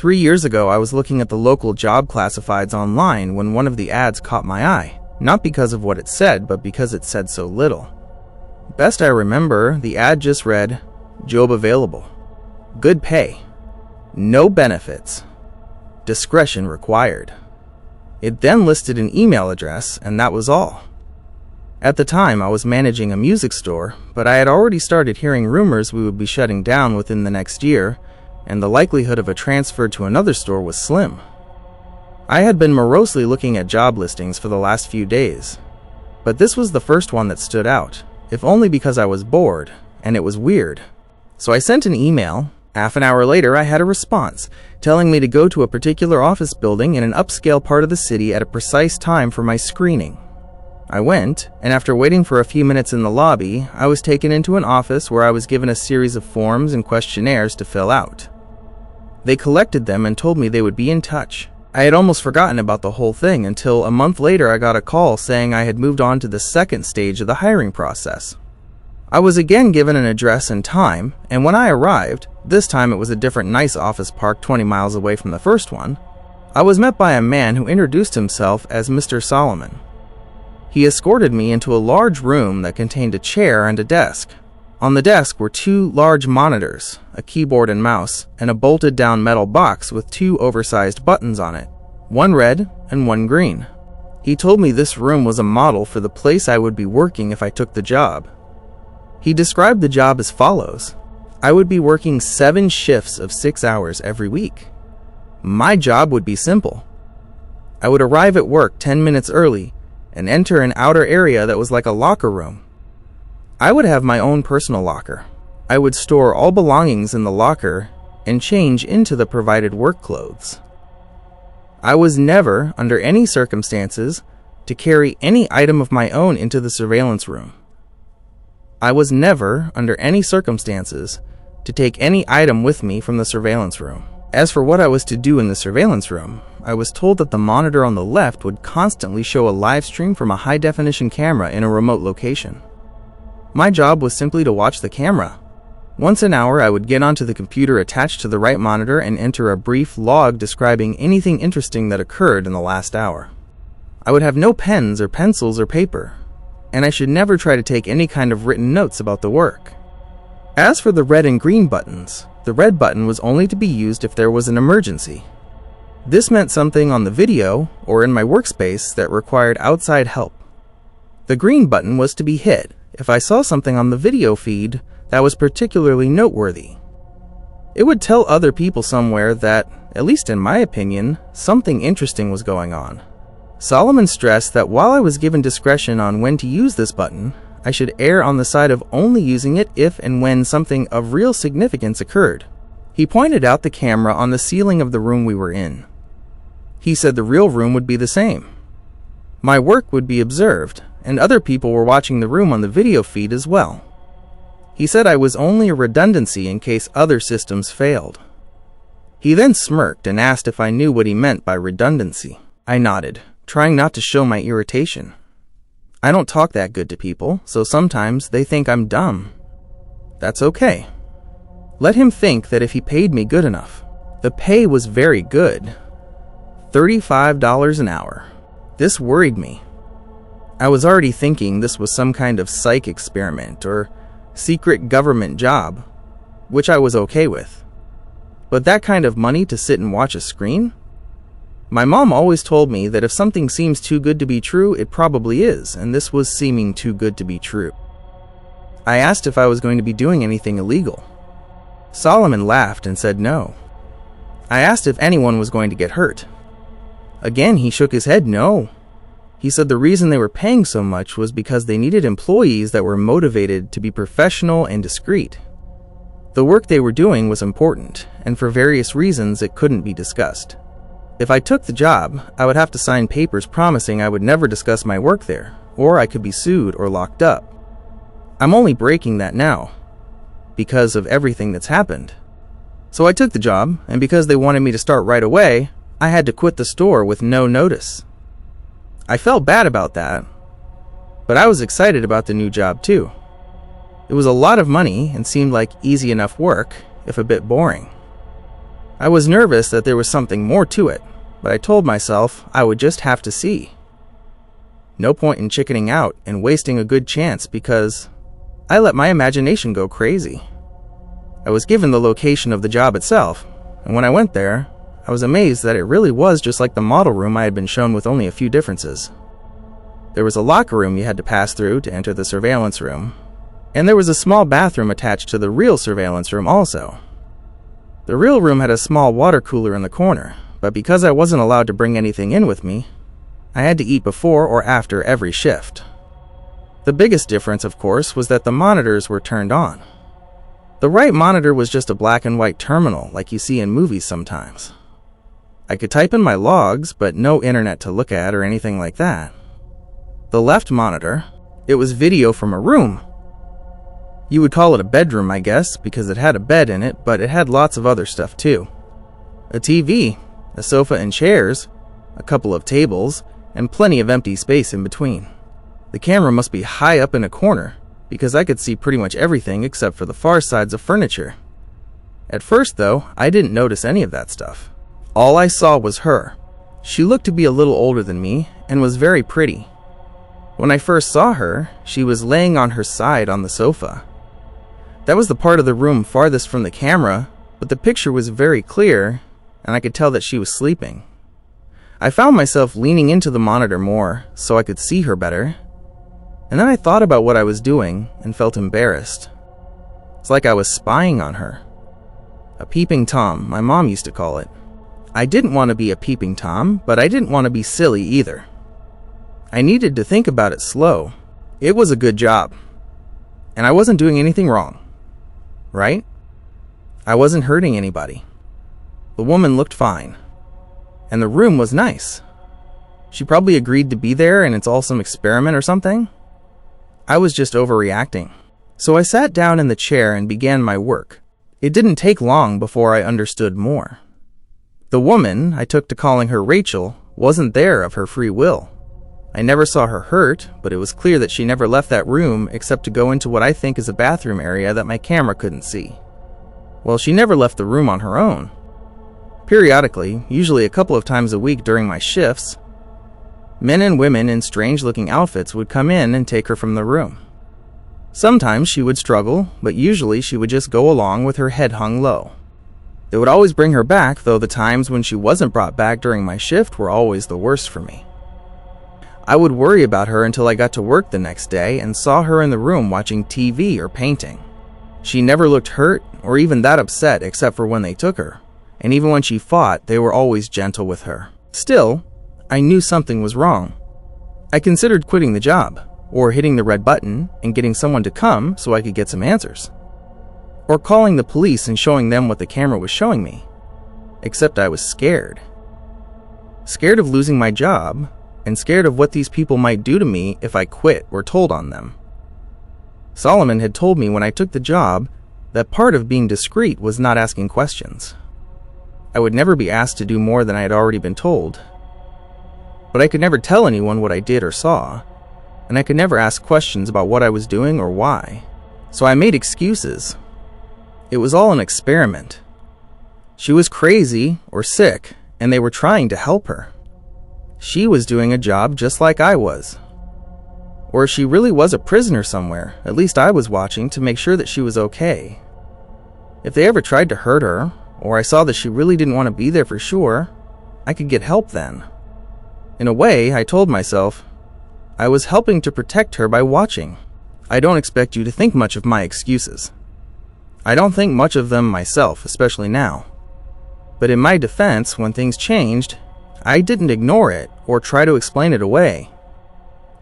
3 years ago, I was looking at the local job classifieds online when one of the ads caught my eye, not because of what it said, but because it said so little. Best I remember, the ad just read, "Job available. Good pay. No benefits. Discretion required." It then listed an email address, and that was all. At the time, I was managing a music store, but I had already started hearing rumors we would be shutting down within the next year, and the likelihood of a transfer to another store was slim. I had been morosely looking at job listings for the last few days, but this was the first one that stood out, if only because I was bored, and it was weird. So I sent an email. Half an hour later, I had a response, telling me to go to a particular office building in an upscale part of the city at a precise time for my screening. I went, and after waiting for a few minutes in the lobby, I was taken into an office where I was given a series of forms and questionnaires to fill out. They collected them and told me they would be in touch. I had almost forgotten about the whole thing until a month later I got a call saying I had moved on to the second stage of the hiring process. I was again given an address and time, and when I arrived, this time it was a different nice office park 20 miles away from the first one, I was met by a man who introduced himself as Mr. Solomon. He escorted me into a large room that contained a chair and a desk. On the desk were 2 large monitors, a keyboard and mouse, and a bolted-down metal box with 2 oversized buttons on it, one red and one green. He told me this room was a model for the place I would be working if I took the job. He described the job as follows. I would be working 7 shifts of 6 hours every week. My job would be simple. I would arrive at work 10 minutes early and enter an outer area that was like a locker room. I would have my own personal locker. I would store all belongings in the locker and change into the provided work clothes. I was never, under any circumstances, to carry any item of my own into the surveillance room. I was never, under any circumstances, to take any item with me from the surveillance room. As for what I was to do in the surveillance room, I was told that the monitor on the left would constantly show a live stream from a high-definition camera in a remote location. My job was simply to watch the camera. Once an hour, I would get onto the computer attached to the right monitor and enter a brief log describing anything interesting that occurred in the last hour. I would have no pens or pencils or paper, and I should never try to take any kind of written notes about the work. As for the red and green buttons, the red button was only to be used if there was an emergency. This meant something on the video or in my workspace that required outside help. The green button was to be hit if I saw something on the video feed that was particularly noteworthy. It would tell other people somewhere that, at least in my opinion, something interesting was going on. Solomon stressed that while I was given discretion on when to use this button, I should err on the side of only using it if and when something of real significance occurred. He pointed out the camera on the ceiling of the room we were in. He said the real room would be the same. My work would be observed, and other people were watching the room on the video feed as well. He said I was only a redundancy in case other systems failed. He then smirked and asked if I knew what he meant by redundancy. I nodded, trying not to show my irritation. I don't talk that good to people, so sometimes they think I'm dumb. That's okay. Let him think that if he paid me good enough. The pay was very good. $35 an hour. This worried me. I was already thinking this was some kind of psych experiment or secret government job, which I was okay with. But that kind of money to sit and watch a screen? My mom always told me that if something seems too good to be true, it probably is, and this was seeming too good to be true. I asked if I was going to be doing anything illegal. Solomon laughed and said no. I asked if anyone was going to get hurt. Again, he shook his head no. He said the reason they were paying so much was because they needed employees that were motivated to be professional and discreet. The work they were doing was important, and for various reasons it couldn't be discussed. If I took the job, I would have to sign papers promising I would never discuss my work there, or I could be sued or locked up. I'm only breaking that now, because of everything that's happened. So I took the job, and because they wanted me to start right away, I had to quit the store with no notice. I felt bad about that, but I was excited about the new job too. It was a lot of money and seemed like easy enough work, if a bit boring. I was nervous that there was something more to it, but I told myself I would just have to see. No point in chickening out and wasting a good chance because I let my imagination go crazy. I was given the location of the job itself, and when I went there, I was amazed that it really was just like the model room I had been shown with only a few differences. There was a locker room you had to pass through to enter the surveillance room, and there was a small bathroom attached to the real surveillance room also. The real room had a small water cooler in the corner, but because I wasn't allowed to bring anything in with me, I had to eat before or after every shift. The biggest difference, of course, was that the monitors were turned on. The right monitor was just a black and white terminal like you see in movies sometimes. I could type in my logs, but no internet to look at or anything like that. The left monitor, it was video from a room. You would call it a bedroom, I guess, because it had a bed in it, but it had lots of other stuff too. A TV, a sofa and chairs, a couple of tables, and plenty of empty space in between. The camera must be high up in a corner, because I could see pretty much everything except for the far sides of furniture. At first, though, I didn't notice any of that stuff. All I saw was her. She looked to be a little older than me and was very pretty. When I first saw her, she was laying on her side on the sofa. That was the part of the room farthest from the camera, but the picture was very clear, and I could tell that she was sleeping. I found myself leaning into the monitor more so I could see her better, and then I thought about what I was doing and felt embarrassed. It's like I was spying on her. A peeping Tom, my mom used to call it. I didn't want to be a peeping Tom, but I didn't want to be silly either. I needed to think about it slow. It was a good job, and I wasn't doing anything wrong, right? I wasn't hurting anybody. The woman looked fine, and the room was nice. She probably agreed to be there and it's all some experiment or something. I was just overreacting. So I sat down in the chair and began my work. It didn't take long before I understood more. The woman, I took to calling her Rachel, wasn't there of her free will. I never saw her hurt, but it was clear that she never left that room except to go into what I think is a bathroom area that my camera couldn't see. Well, she never left the room on her own. Periodically, usually a couple of times a week during my shifts, men and women in strange-looking outfits would come in and take her from the room. Sometimes she would struggle, but usually she would just go along with her head hung low. They would always bring her back, though the times when she wasn't brought back during my shift were always the worst for me. I would worry about her until I got to work the next day and saw her in the room watching TV or painting. She never looked hurt or even that upset except for when they took her, and even when she fought, they were always gentle with her. Still, I knew something was wrong. I considered quitting the job, or hitting the red button and getting someone to come so I could get some answers, or calling the police and showing them what the camera was showing me. Except I was scared. Scared of losing my job, and scared of what these people might do to me if I quit or told on them. Solomon had told me when I took the job that part of being discreet was not asking questions. I would never be asked to do more than I had already been told. But I could never tell anyone what I did or saw, and I could never ask questions about what I was doing or why. So I made excuses. It was all an experiment. She was crazy or sick, and they were trying to help her. She was doing a job just like I was. Or she really was a prisoner somewhere, at least I was watching to make sure that she was okay. If they ever tried to hurt her, or I saw that she really didn't want to be there for sure, I could get help then. In a way, I told myself, I was helping to protect her by watching. I don't expect you to think much of my excuses. I don't think much of them myself, especially now. But in my defense, when things changed, I didn't ignore it or try to explain it away.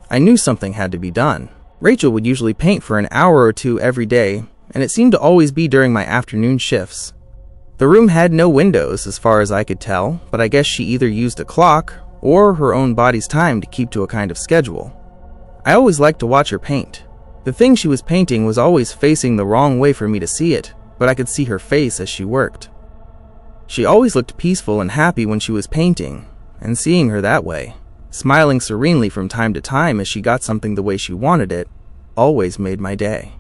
I knew something had to be done. Rachel would usually paint for an hour or two every day, and it seemed to always be during my afternoon shifts. The room had no windows as far as I could tell, but I guess she either used a clock or her own body's time to keep to a kind of schedule. I always liked to watch her paint. The thing she was painting was always facing the wrong way for me to see it, but I could see her face as she worked. She always looked peaceful and happy when she was painting, and seeing her that way, smiling serenely from time to time as she got something the way she wanted it, always made my day.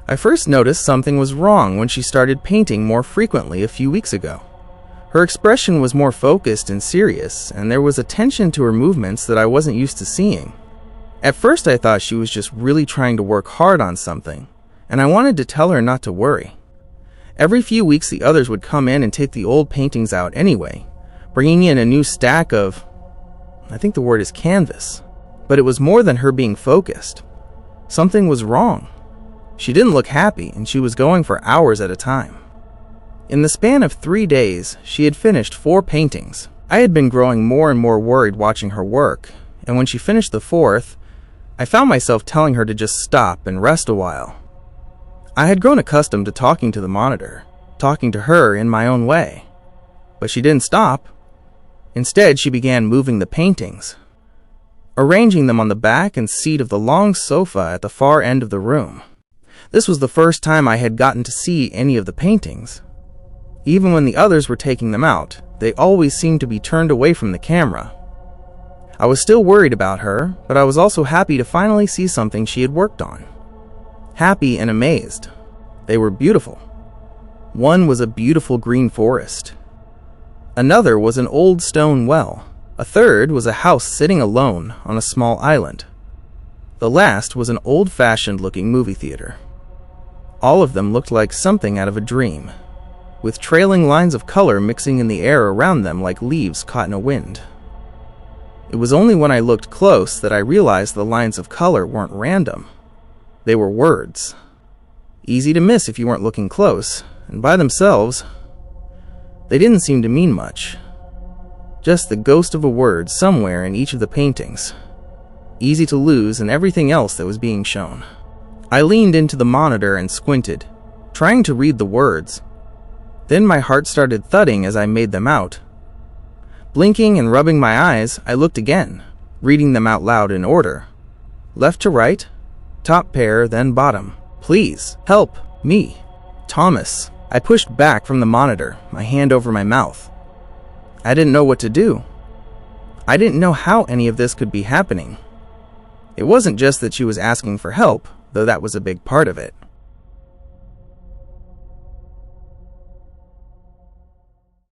I first noticed something was wrong when she started painting more frequently a few weeks ago. Her expression was more focused and serious, and there was a tension to her movements that I wasn't used to seeing. At first I thought she was just really trying to work hard on something, and I wanted to tell her not to worry. Every few weeks the others would come in and take the old paintings out anyway, bringing in a new stack of, I think the word is canvas. But it was more than her being focused. Something was wrong. She didn't look happy, and she was going for hours at a time. In the span of 3 days, she had finished 4 paintings. I had been growing more and more worried watching her work, and when she finished the 4th, I found myself telling her to just stop and rest a while. I had grown accustomed to talking to the monitor, talking to her in my own way. But she didn't stop. Instead, she began moving the paintings, arranging them on the back and seat of the long sofa at the far end of the room. This was the first time I had gotten to see any of the paintings. Even when the others were taking them out, they always seemed to be turned away from the camera. I was still worried about her, but I was also happy to finally see something she had worked on. Happy and amazed. They were beautiful. One was a beautiful green forest. Another was an old stone well. A third was a house sitting alone on a small island. The last was an old-fashioned looking movie theater. All of them looked like something out of a dream, with trailing lines of color mixing in the air around them like leaves caught in a wind. It was only when I looked close that I realized the lines of color weren't random. They were words. Easy to miss if you weren't looking close, and by themselves, they didn't seem to mean much. Just the ghost of a word somewhere in each of the paintings. Easy to lose in everything else that was being shown. I leaned into the monitor and squinted, trying to read the words. Then my heart started thudding as I made them out. Blinking and rubbing my eyes, I looked again, reading them out loud in order. Left to right, top pair, then bottom. Please, help, me, Thomas. I pushed back from the monitor, my hand over my mouth. I didn't know what to do. I didn't know how any of this could be happening. It wasn't just that she was asking for help, though that was a big part of it.